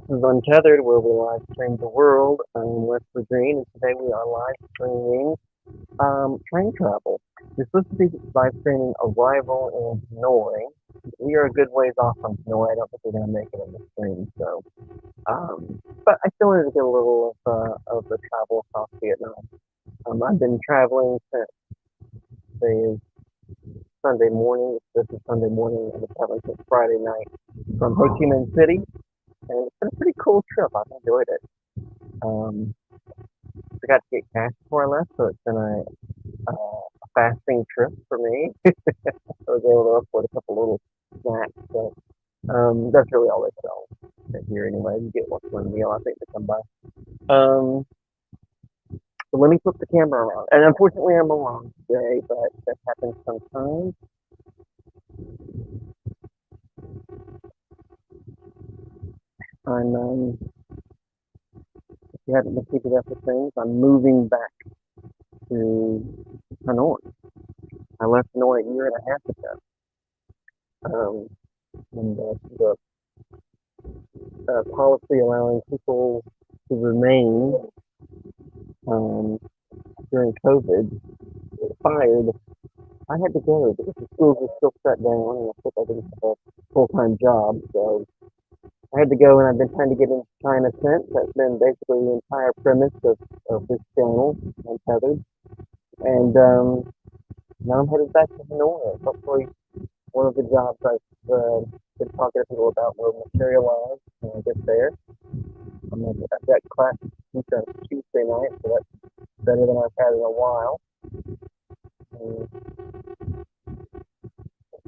This is Untethered, where we live stream the world. I'm Wesley Green, and today we are live streaming train travel. We're supposed to be live streaming arrival in Hanoi. We are a good ways off from Hanoi. I don't think we're going to make it in the stream, so. But I still wanted to get a little of the travel across Vietnam. I've been traveling since the Sunday morning. This is Sunday morning. I've been traveling since Friday night from Ho Chi Minh City, and it's been a pretty cool trip. I've enjoyed it. Um, I got to get cash before I left, so it's been a fasting trip for me. I was able to afford a couple little snacks, but that's really all they sell here anyway. You get one meal, I think, to come by. Um, so let me flip the camera around. And unfortunately, I'm alone today, but that happens sometimes. If you haven't been keeping up with things, I'm moving back to Hanoi. I left Hanoi a year and a half ago. And the policy allowing people to remain during COVID expired. I had to go because the schools were still shut down, and of course I didn't have a full-time job, so I had to go, and I've been trying to get into China since. That's been basically the entire premise of this channel, Untethered. And now I'm headed back to Hanoi. Hopefully one of the jobs I've been talking to people about will materialize when I get there. I've got class on Tuesday night, so that's better than I've had in a while.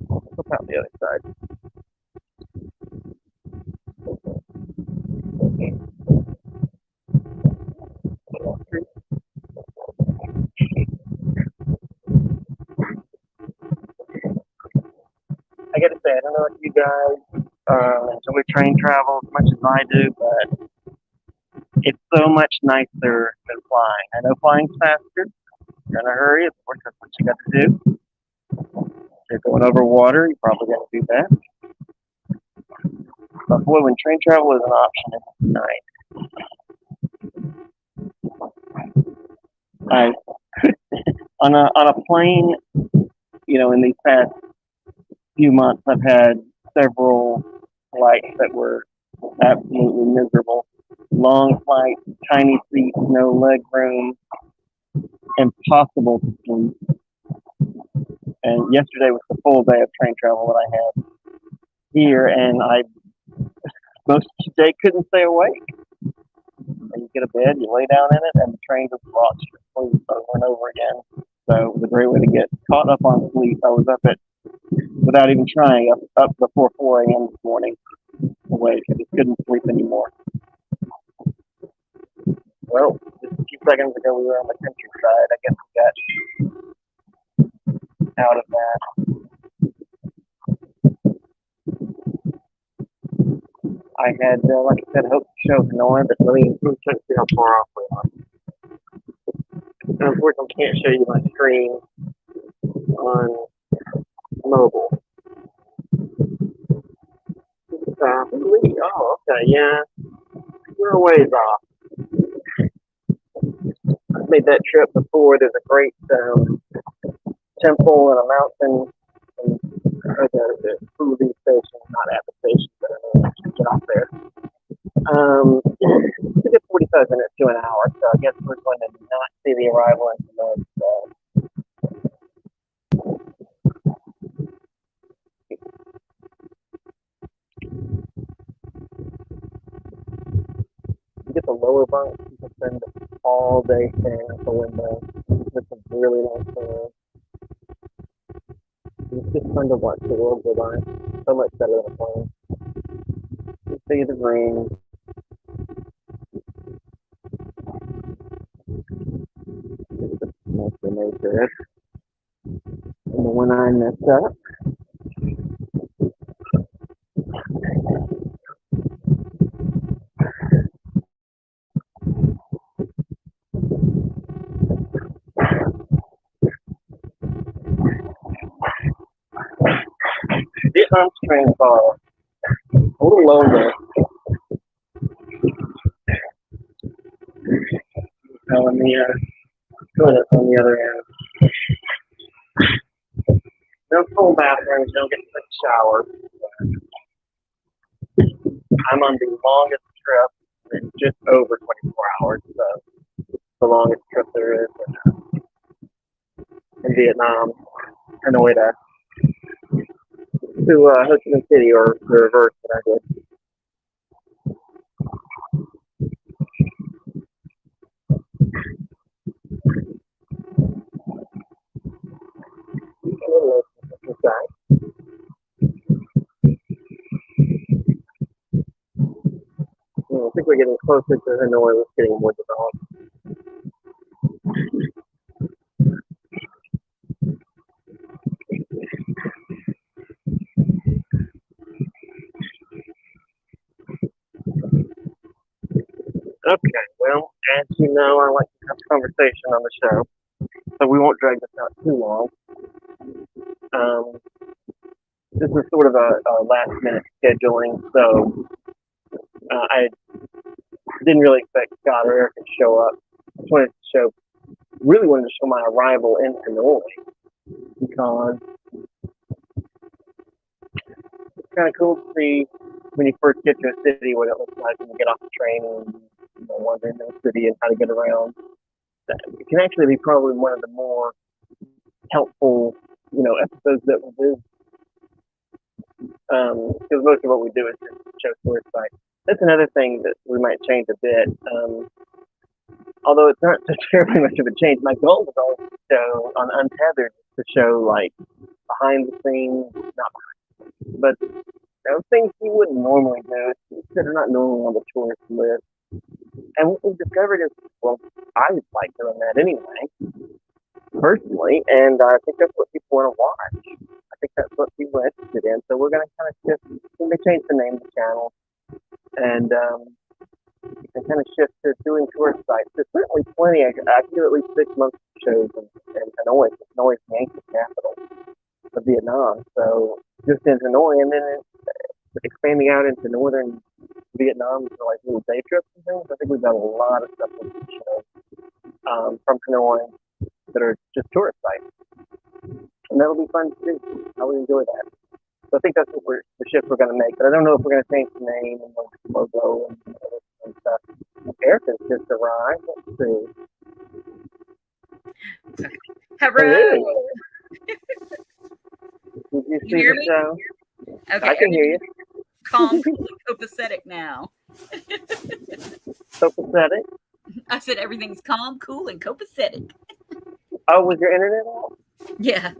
Look out the other side. I gotta say, I don't know if you guys enjoy train travel as much as I do, but it's so much nicer than flying. I know flying's faster. You're in a hurry, of course, that's what you got to do. If you're going over water, you probably got to do that. But boy, when train travel is an option, it's nice. I on a plane, in these past few months, I've had several flights that were absolutely miserable. Long flights, tiny seats, no leg room, impossible to sleep. And yesterday was the full day of train travel that I had here, and I most of the day couldn't stay awake. You get a bed, you lay down in it, and the train just rocks you to sleep over and over again. So it was a great way to get caught up on sleep. I was up without even trying, up before 4 a.m. this morning, awake. I just couldn't sleep anymore. Well, just a few seconds ago, we were on the countryside. I guess we got out of that. I had, like I said, hoped to show Hanoi, but let me see how far off we are. And unfortunately, I can't show you my screen on mobile. Oh, okay, yeah. We're a ways off. I've made that trip before. There's a great temple and a mountain and a foodie station, not at the station, but I mean, I get off there. It's a 45 minutes to an hour, so I guess we're going to not see the arrival in the you get the lower bunk, you can spend all day staring out the window. It's a really nice thing. It's just fun to watch the world go by. So much better than a plane. You see the green. Most of nature. And the one I messed up. Vietnam trains are a little longer the toilet on the other end. No full bathrooms, don't get to take a shower. I'm on the longest trip in just over 24 hours, so the longest trip there is in Vietnam, Hanoi to Ho Chi Minh City, or the reverse that I did. I think we're getting closer to Hanoi. We're getting more developed. Okay, well, as you know, I like to have conversation on the show, so we won't drag this out too long. This is sort of a last-minute scheduling, so I didn't really expect Scott or Eric to show up. I just really wanted to show my arrival in Hanoi, because it's kind of cool to see when you first get to a city what it looks like when you get off the train and wander into the city and how to get around. It can actually be probably one of the more helpful, episodes that we do, because most of what we do is just show tourist sites. That's another thing that we might change a bit. Although it's not terribly much of a change, my goal was always to show on Untethered, to show like behind the scenes, not behind, but things you wouldn't normally do that are not normally on the tourist list. And what we've discovered is, well, I like doing that anyway, personally, and I think that's what people want to watch. I think that's what people are interested in. So we're going to kind of shift. They changed the name of the channel, and kind of shift to doing tourist sites. There's certainly plenty. I can do at least 6 months of shows in Hanoi. Hanoi is the ancient capital of Vietnam. So just in Hanoi, and then expanding out into northern Vietnam for like little day trips and things. I think we've got a lot of stuff we can show from Hanoi that are just tourist sites, and that'll be fun to do. I would enjoy that. So I think that's what the shift we're going to make. But I don't know if we're going to change the name and the logo and stuff. Eric has just arrived. Let's see. Hello. Did you see the show? Okay, I can hear you. Calm, cool, and copacetic now. Copacetic? I said everything's calm, cool, and copacetic. Oh, was your internet off? Yeah.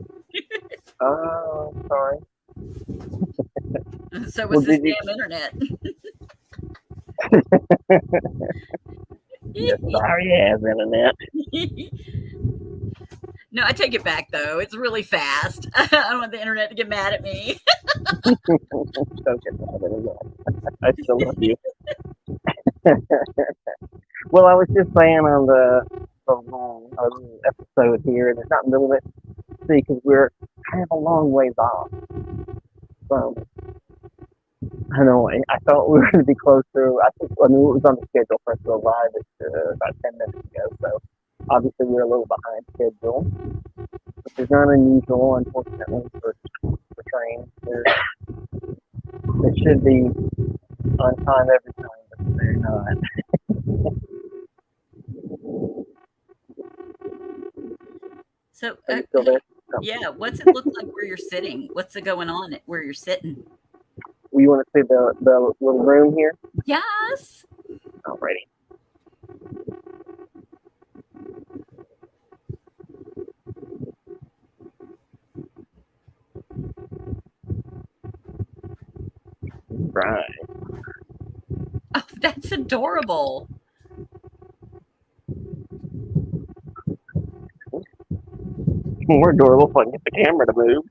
Oh, sorry. So was this damn internet. Yes, sorry ass internet. No, I take it back though. It's really fast. I don't want the internet to get mad at me. Don't get mad at me. I still love you. Well, I was just saying on the episode here, and it's not in the middle of it, see, because we're kind of a long ways off from Hanoi. I thought we were going to be closer. I knew it was on the schedule for us to arrive about 10 minutes ago, so obviously we're a little behind schedule, which is not unusual, unfortunately, for trains. They should be on time every time, but they're not. So, still there? Yeah, what's it look like where you're sitting? What's going on where you're sitting? You want to see the little room here? Yes. Alrighty. Right. Oh, that's adorable. More adorable if I can get the camera to move.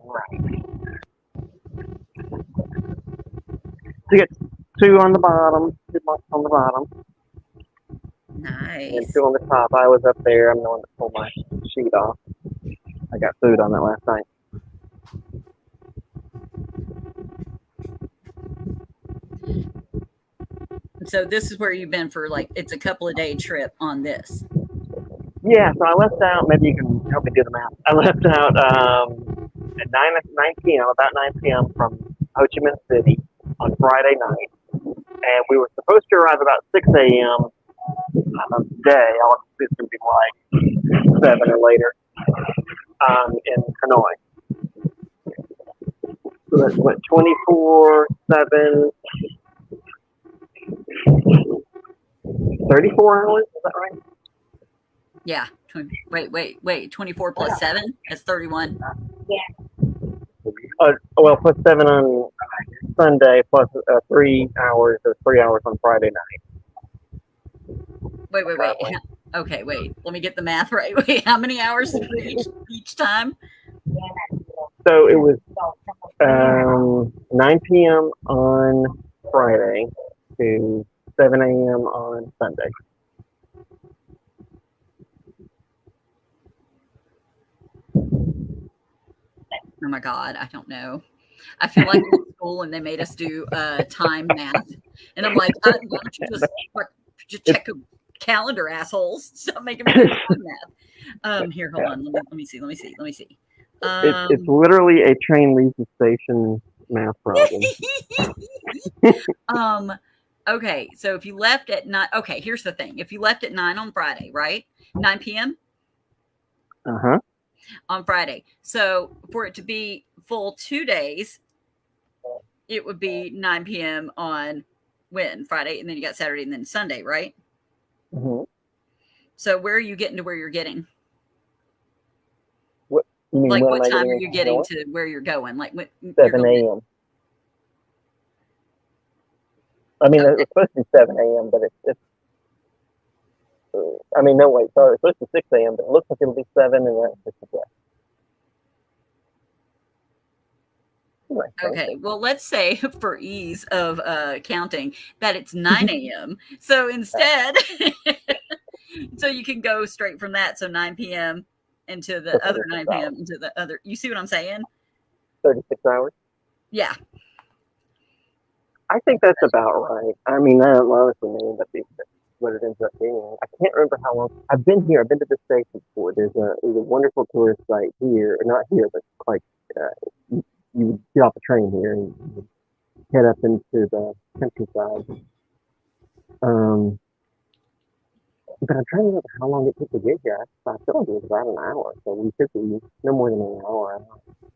Right. So you get 2 on the bottom, 2 months on the bottom. Nice. And 2 on the top. I was up there. I'm the one that pulled my sheet off. I got food on that last night. So this is where you've been for like it's a couple of day trip on this. Yeah, so I left out. Maybe you can help me do the math. I left out at 9 p.m. About 9 p.m. from Ho Chi Minh City on Friday night, and we were supposed to arrive about 6 a.m. Day. Obviously, it's going to be like 7 or later in Hanoi. So that's what 24/7, 34 hours. Is that right? Yeah. Wait. 24 plus 7? That's 31. Well, plus 7 on Sunday, plus 3 hours or 3 hours on Friday night. Wait. Okay, wait. Let me get the math right. Wait, how many hours for each time? So it was 9 p.m. on Friday to 7 a.m. on Sunday. Oh my God, I don't know. I feel like in school and they made us do time math, and I'm like, why don't you just check a calendar, assholes? Stop making me do time math. Here, hold on. Let me see. It's literally a train leaves the station math problem. Okay, so if you left at 9, okay, here's the thing. If you left at 9 on Friday, right? 9 p.m. Uh-huh. On Friday. So for it to be full 2 days, it would be 9 p.m. on when? Friday, and then you got Saturday and then Sunday, right? Mm-hmm. So where are you getting to where you're getting? What you mean? Like When what am I time are getting you into getting Hanoi? to where you're going? Like when 7 a.m. I mean, Okay. it's supposed to be 7 a.m., but it's I mean, no, wait, sorry, it's supposed to be 6 a.m., but it looks like it'll be 7, and that's just a guess. Okay, well, let's say for ease of counting that it's 9 a.m. So instead, so you can go straight from that. So 9 p.m. into the other 9 p.m. into the other. You see what I'm saying? 36 hours. Yeah. I think that's about right. I mean, I don't know if it may end up being what it ends up being. I can't remember how long. I've been here. I've been to this station before. There's a wonderful tourist site here, not here, but like you would get off the train here and head up into the countryside. But I'm trying to remember how long it took to get here. I feel like it was about an hour, so we should be no more than an hour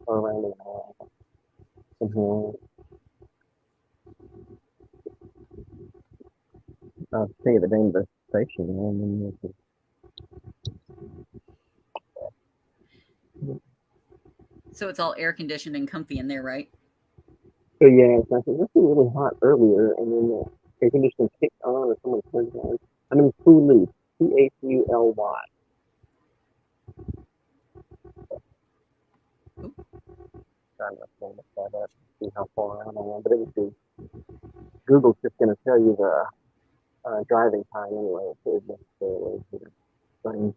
or around an hour from here. I'll tell you the name of the station. And then So it's all air conditioned and comfy in there, right? so yeah, so I said, this was really hot earlier, and then the air conditioning kicked on, or someone turned it on. I mean, Hulu, Thuly. Trying to pull that up, see how far out I am, but it would be. Google's just going to tell you the driving time anyway. So it's necessarily saying.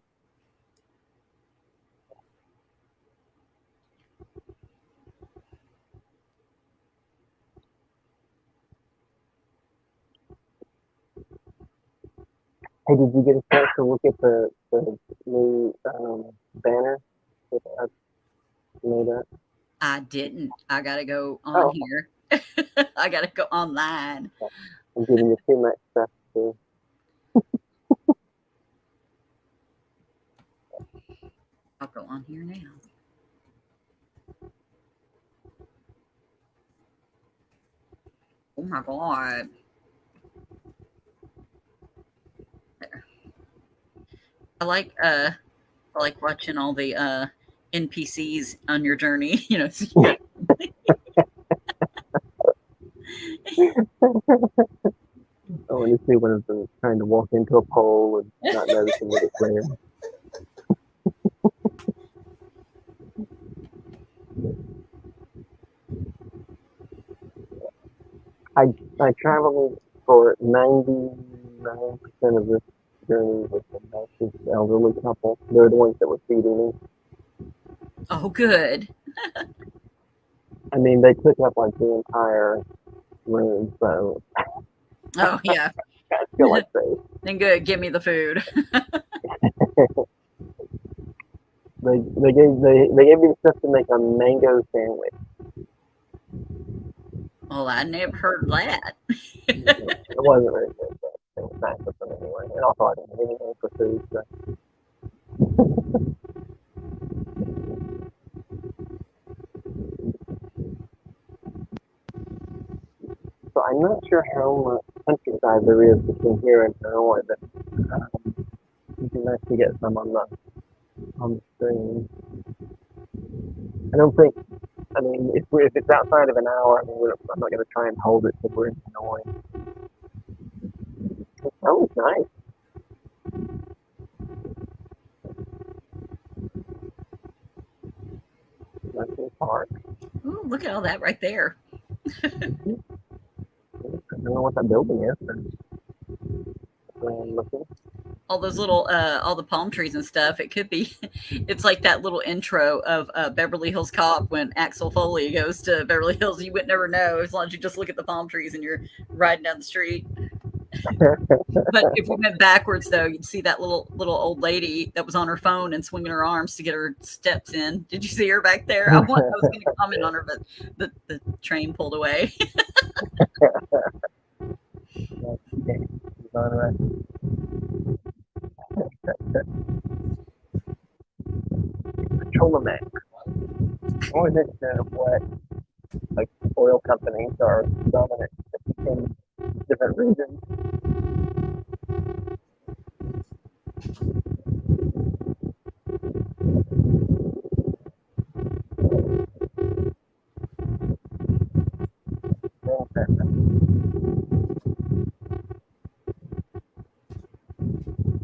Hey, did you get a chance to look at the new banner that I made up? I didn't. I got to go on Oh, here. I got to go online. I'm giving you too much stuff to. I'll go on here now. Oh my God. There. I like watching all the NPCs on your journey. You know, so you got I want to see one of them trying to walk into a pole and not noticing that it's there. I traveled for 99% of this journey with this elderly couple. They're the ones that were feeding me. oh, good. I mean, they took up like the entire room, so Oh yeah. I feel like those. Then good, give me the food. They gave me the stuff to make a mango sandwich. Well, I never heard that. It wasn't very good, but it was nice with them anyway. And also, I didn't get anything for food. So I'm not sure how much countryside there is between here and Hanoi, but it'd be nice to get some on the screen. I don't think. I mean, if it's outside of an hour, I mean, I'm not going to try and hold it because we're in Hanoi. That was nice. Nice park. Ooh, look at all that right there. I don't know what that building is, but looking. All those little, all the palm trees and stuff. It could be, it's like that little intro of Beverly Hills Cop when Axel Foley goes to Beverly Hills. You would never know as long as you just look at the palm trees and you're riding down the street. But if we went backwards, though, you'd see that little old lady that was on her phone and swinging her arms to get her steps in. Did you see her back there? I was going to comment on her, but the train pulled away. Petrolamex. I always interested in what like oil companies are dominant in different regions.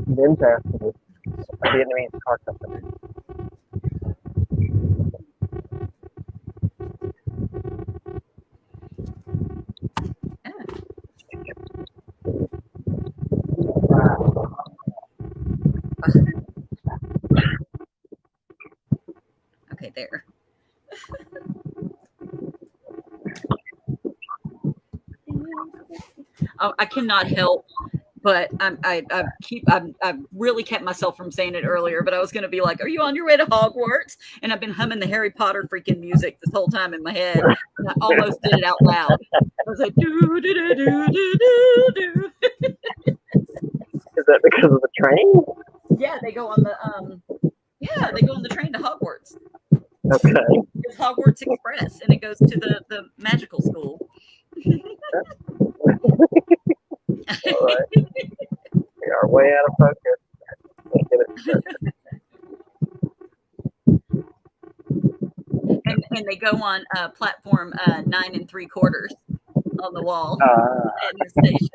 Vinted is a Vietnamese car company. Okay, there. Oh, I cannot help, but I really kept myself from saying it earlier, but I was going to be like, are you on your way to Hogwarts? And I've been humming the Harry Potter freaking music this whole time in my head. And I almost did it out loud. I was like, do, do, do, do, do, do, do. Is that because of the train? Yeah, they go on the train to Hogwarts. Okay. It's Hogwarts Express, and it goes to the magical school. All right. We are way out of focus. And they go on platform 9 3/4 on the wall in the station.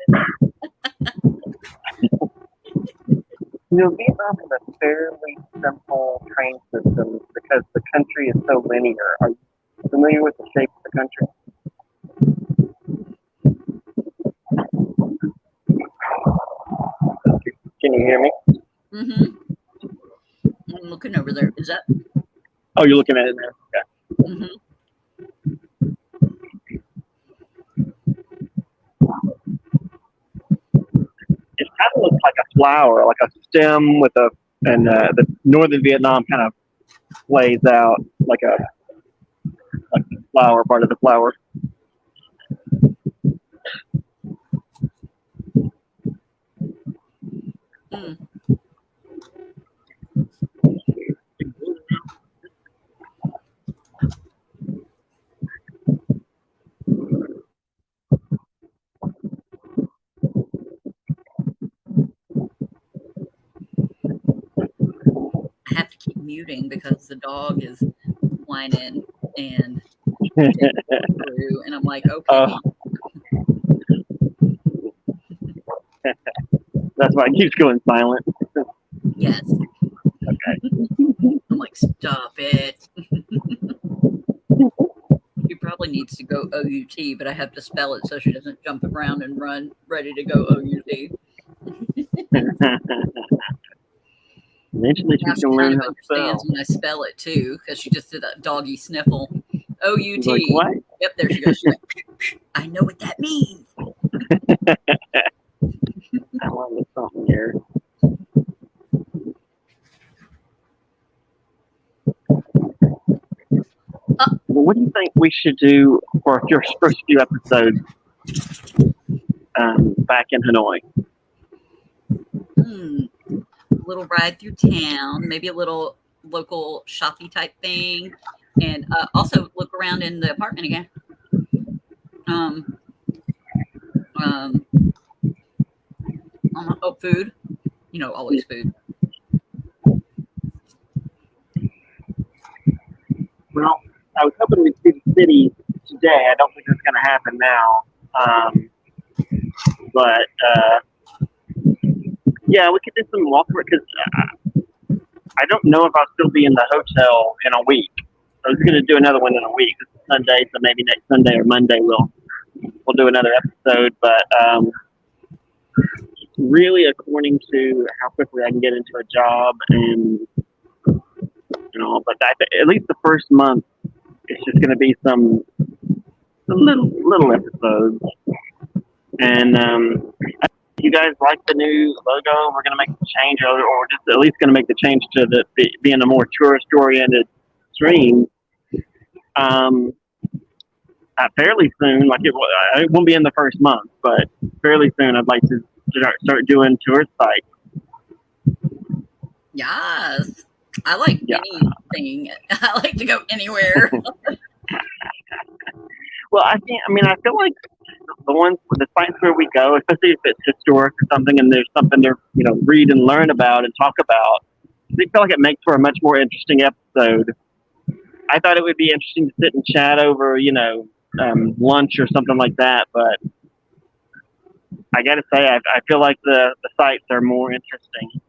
Vietnam has a fairly simple train system because the country is so linear. Are you familiar with the shape of the country? Can you hear me? Mm-hmm. I'm looking over there. Is that? Oh, you're looking at it now. Okay. Mm-hmm. It kind of looks like a flower, like a stem with the northern Vietnam kind of lays out like the flower, part of the flower. Mm. I have to keep muting because the dog is whining and through, and I'm like, okay. That's why it keeps going silent. Yes. Okay. I'm like, stop it. She probably needs to go OUT, but I have to spell it so she doesn't jump around and run ready to go OUT. Eventually she's going to learn how to spell. When I spell it too, because she just did a doggy sniffle. OUT. Like, what? Yep, there she goes. She's like, I know what that means. I wanted something here. Well, what do you think we should do for your first few episodes back in Hanoi? Little ride through town, maybe a little local shoppy type thing, and also look around in the apartment again. Food, always food. Well, I was hoping we'd see the city today. I don't think it's going to happen now. But yeah, we could do some walk because I don't know if I'll still be in the hotel in a week. I was going to do another one in a week. It's Sunday, so maybe next Sunday or Monday we'll do another episode. But really, according to how quickly I can get into a job and but at least the first month, it's just going to be some little episodes. And you guys like the new logo? We're going to make the change, or we're just at least going to make the change to being a more tourist-oriented stream. Fairly soon, like it won't be in the first month, but fairly soon, I'd like to start doing tourist sites. Yes. I like anything. I like to go anywhere. Well, I feel like the sites where we go, especially if it's historic or something, and there's something to read and learn about and talk about, I feel like it makes for a much more interesting episode. I thought it would be interesting to sit and chat over, lunch or something like that, but I got to say, I feel like the sites are more interesting.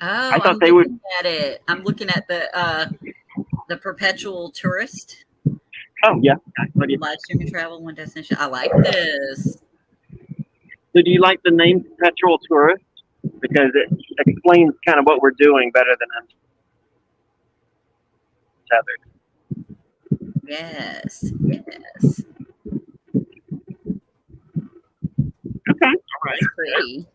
Oh, I thought they would. At it. I'm looking at the perpetual tourist. Oh yeah, Live streaming travel, one destination. I like this. So, do you like the name Perpetual Tourist because it explains kind of what we're doing better than Untethered? Yes. Okay, all right. It's pretty.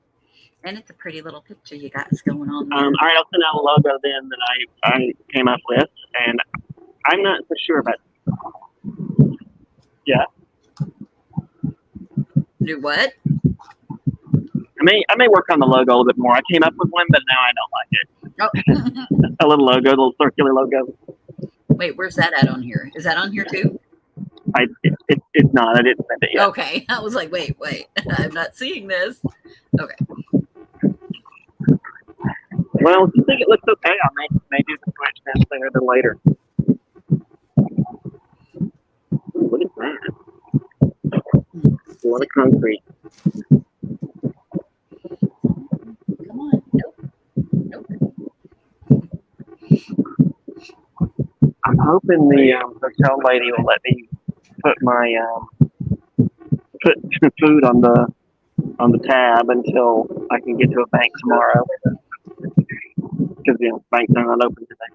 And it's a pretty little picture you got going on there. All right, I'll send out a logo then that I came up with, and I'm not so sure about. Yeah. Do what? I may work on the logo a little bit more. I came up with one, but now I don't like it. Oh. A little logo, a little circular logo. Wait, where's that at on here? Is that on here too? It's not. I didn't send it yet. Okay. I was like, wait. I'm not seeing this. Okay. Well, if you think it looks okay, I may do the switch then sooner than later. Ooh, what is that? A lot of concrete. Come on. Nope. I'm hoping the hotel lady will let me put my put food on the tab until I can get to a bank tomorrow. Because banks are not open today.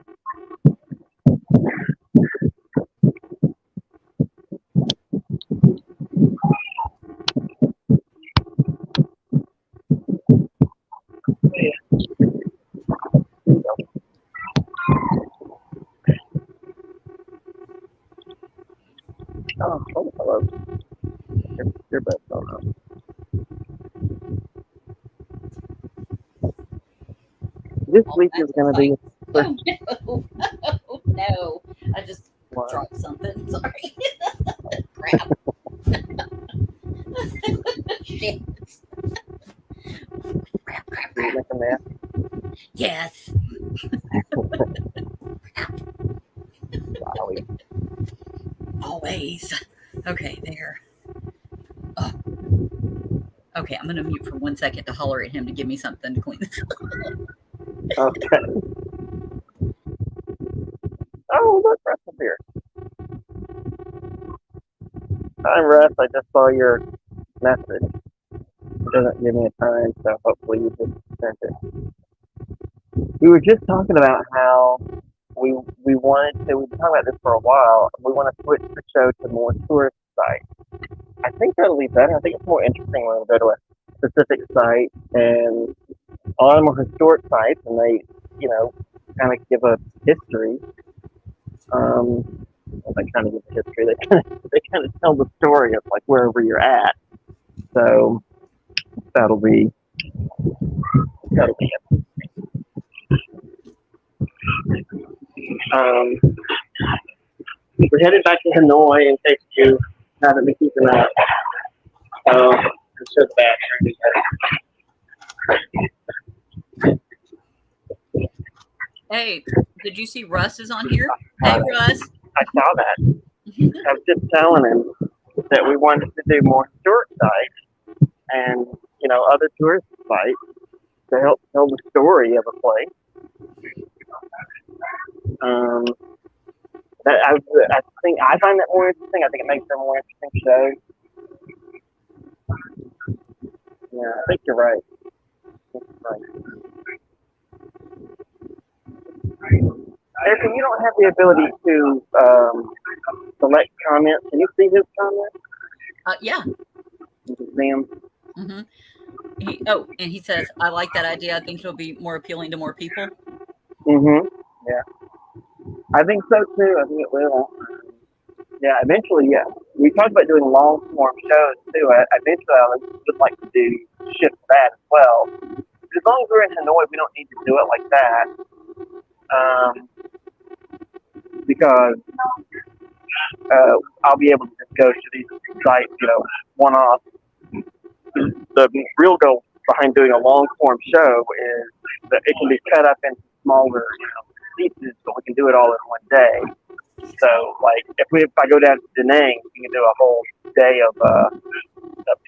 Oh, hello. Your best phone up. This week is going to be. Oh, no. I just dropped something. Sorry. Crap. Shit. Crap. Are you making that? Yes. Always. Okay, there. Oh. Okay, I'm going to mute for 1 second to holler at him to give me something to clean this up. Okay. Oh, look, Russ is here. Hi, Russ. I just saw your message. It doesn't give me a time, so hopefully you just sent it. We were just talking about how we've been talking about this for a while. We want to switch the show to more tourist sites. I think that'll be better. I think it's more interesting when we go to a specific site, and a lot of them are historic sites, and they, you know, kind of give a history. Well, they kind of give a history. They kind of tell the story of like wherever you're at. So that'll be it. We're headed back to Hanoi in case you haven't been keeping up. I'm sure the bathroom. Hey, did you see Russ is on here? Hey, Russ. I saw that. I was just telling him that we wanted to do more historic sites and, you know, other tourist sites to help tell the story of a place. I think I find that more interesting. I think it makes for a more interesting show. Yeah, I think you're right. Erica, you don't have the ability to select comments. Can you see his comments? Yeah. You can see them. Mm-hmm. And he says, I like that idea. I think it'll be more appealing to more people. Mm-hmm. Yeah. I think so too. I think it will. Yeah, eventually, yeah. We talked about doing long form shows too. Eventually, I would like to do shift that as well. As long as we're in Hanoi, we don't need to do it like that. Because I'll be able to just go to these sites, you know, one off. The real goal behind doing a long form show is that it can be cut up into smaller, you know, pieces, but we can do it all in one day. So, like, if I go down to Da Nang, we can do a whole day of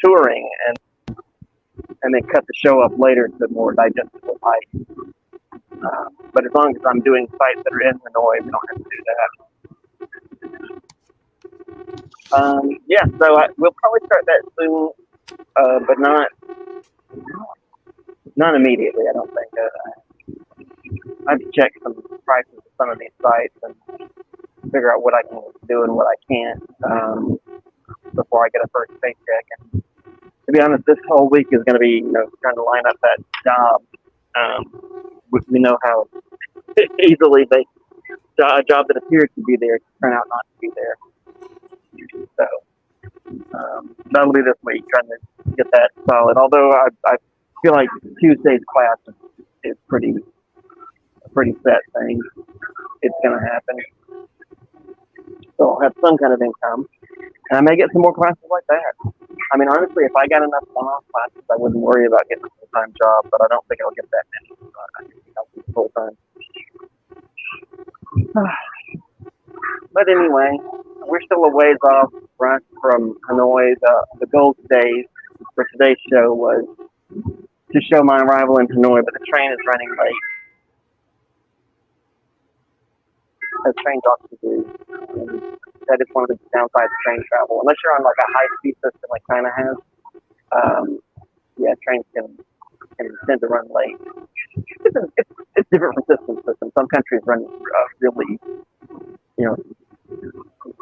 touring and then cut the show up later to more digestible height. But as long as I'm doing sites that are in Hanoi, we don't have to do that. Yeah, so we'll probably start that soon, but not immediately. I don't think. I have to check some prices of some of these sites and figure out what I can do and what I can't before I get a first paycheck. And to be honest, this whole week is going to be, you know, trying to line up that job. We know how easily a job that appears to be there turn out not to be there. So that'll be this week, trying to get that solid. Although I feel like Tuesday's class is a pretty set thing. It's going to happen. So I'll have some kind of income. And I may get some more classes like that. I mean, honestly, if I got enough one-off classes, I wouldn't worry about getting a full-time job, but I don't think I'll get that many. So I think I'll be full-time. But anyway, we're still a ways off right from Hanoi. The goal today for today's show was to show my arrival in Hanoi, but the train is running late. As trains often do. That is one of the downsides of train travel. Unless you're on like a high-speed system like China has, yeah, trains can tend to run late. It's different from system to system. Some countries run really, you know,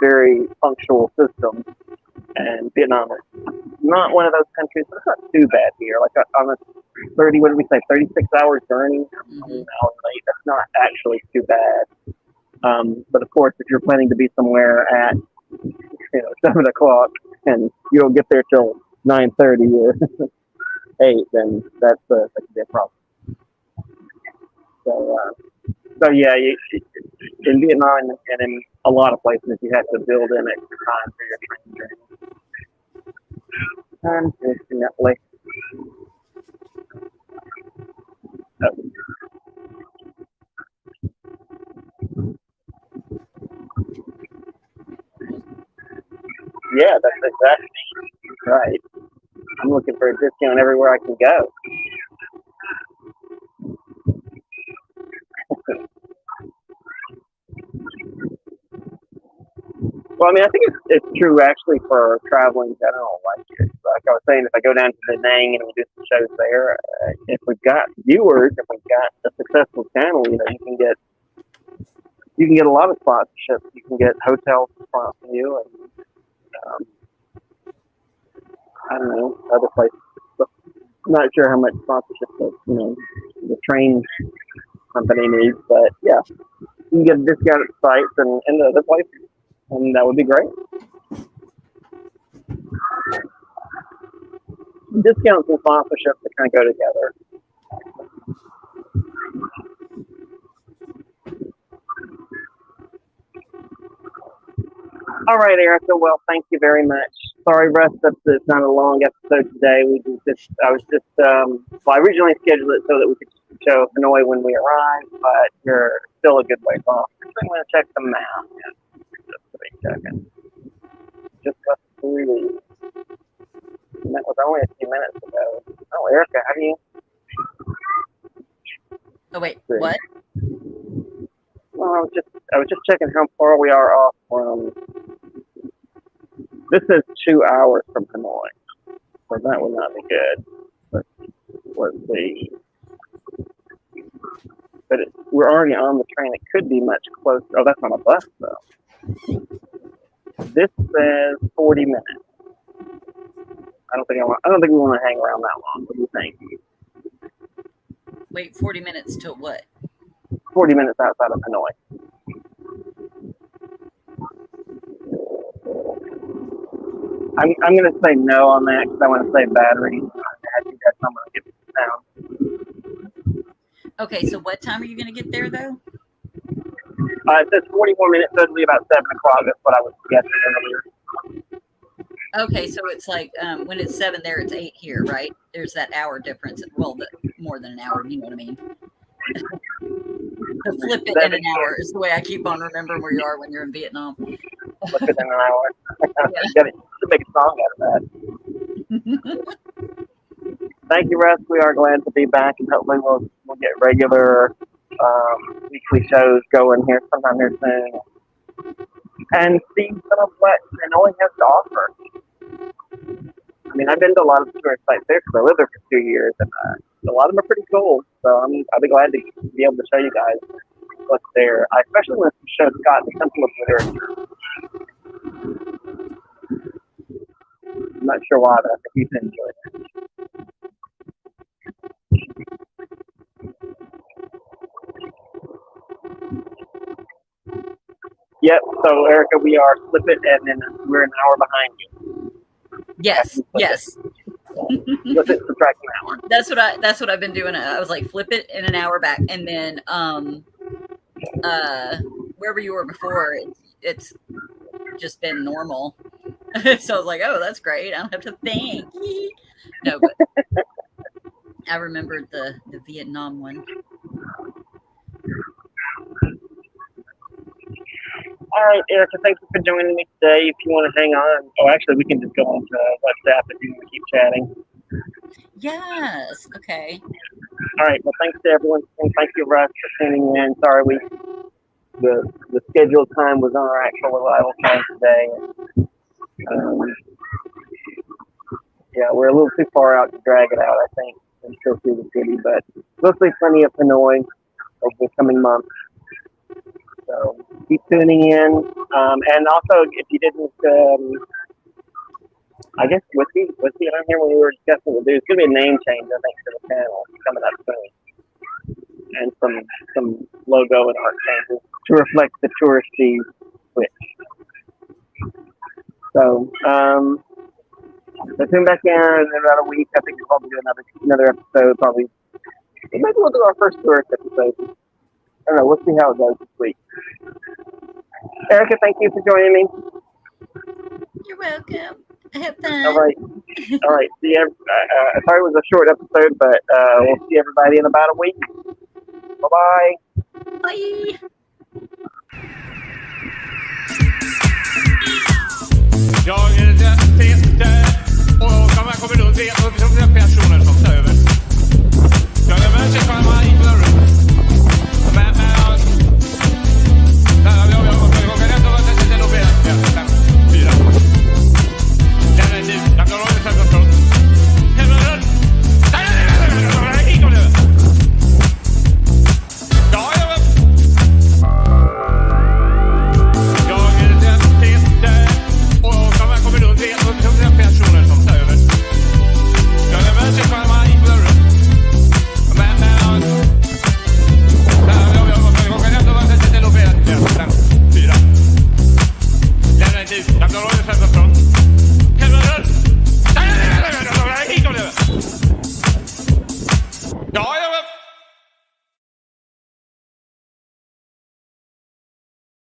very punctual systems, and Vietnam is not one of those countries, but it's not too bad here. Like on a 36-hour journey, an hour late, that's not actually too bad. But of course, if you're planning to be somewhere at 7 o'clock and you don't get there till 9:30 or 8, then that could be a problem. So yeah, in Vietnam and in a lot of places, you have to build in extra time for your train journey. Unfortunately. Yeah, that's exactly right. I'm looking for a discount everywhere I can go. Well, I mean, I think it's true actually for traveling in general. Like I was saying, if I go down to Da Nang and we do some shows there, if we've got viewers, if we've got a successful channel, you can get a lot of sponsorships. You can get hotels to sponsor you, and I don't know, other places. So I'm not sure how much sponsorship the train company needs, but yeah, you can get a discount at sites and other places, and that would be great. Discounts and sponsorship that kind of go together. All right, Erica. Well, thank you very much. Sorry, Russ, it's not a long episode today. I originally scheduled it so that we could show Hanoi when we arrive, but you're still a good ways off. I'm going to check the map. Just a second. Just left through. That was only a few minutes ago. Oh, Erica, how do you? Oh wait, what? Well, I was just checking how far we are off from. This is 2 hours from Hanoi, so that would not be good. Let's see. But we're already on the train. It could be much closer. Oh, that's on a bus though. This says 40 minutes. I don't think we want to hang around that long. What do you think? Wait, 40 minutes to what? 40 minutes outside of Hanoi. I'm going to say no on that because I want to save batteries. I think that's how I'm going to get this down. Okay, so what time are you going to get there, though? It says 41 minutes, so it'll be about 7 o'clock. That's what I was guessing earlier. Okay, so it's like when it's 7 there, it's 8 here, right? There's that hour difference. Well, more than an hour, you know what I mean? To flip it in an hour is the way I keep on remembering where you are when you're in Vietnam. Flip it in an hour. Got to make a song out of that. Thank you, Russ. We are glad to be back, and hopefully we'll get regular weekly shows going here sometime here soon, and see some of what Hanoi has to offer. I mean, I've been to a lot of the tourist sites there because I lived there for 2 years, and a lot of them are pretty cool. So I'll be glad to be able to show you guys what's there. I especially want to show Scott the Temple of Literature. I'm not sure why, but I think he's enjoyed it. Yep. So Erica, we are flip it, and then we're an hour behind you. Yes. Flip it, subtract an hour. That's what I've been doing. I was like, flip it in an hour back, and then wherever you were before, it's just been normal. So I was like, oh, that's great. I don't have to think. No, but I remembered the Vietnam one. All right, Erica, thank you for joining me today. If you want to hang on, actually, we can just go on to WhatsApp if you want to keep chatting. Yes. Okay. All right. Well, thanks to everyone, and thank you, Russ, for tuning in. Sorry, the scheduled time was on our actual arrival time today. Yeah, we're a little too far out to drag it out, I think, and still see the city, but we'll see plenty of Hanoi over the coming months. So keep tuning in. And also, if you didn't, I guess Whiskey on here when we were discussing it's going to be a name change, I think, to the channel coming up soon. And some logo and art changes to reflect the touristy switch. So tune back in about a week. I think we'll probably do another episode. Probably maybe we'll do our first tourist episode. I don't know. We'll see how it goes this week. Erica, thank you for joining me. You're welcome. Have fun. All right. See you. Sorry it was a short episode, but we'll see everybody in about a week. Bye-bye. Bye. Jag sitter och de här kommer då det är personer som tar över. Jag är med sig för mig i blurren. Men jag kan ändå vara det nog bättre. 4. Där är nu. Jag kan hålla sig kontroll. Hemmen. Gick om det. Ja. Jag sitter och de här kommer då det är personer som tar över. Helvete. Helvete. Ja,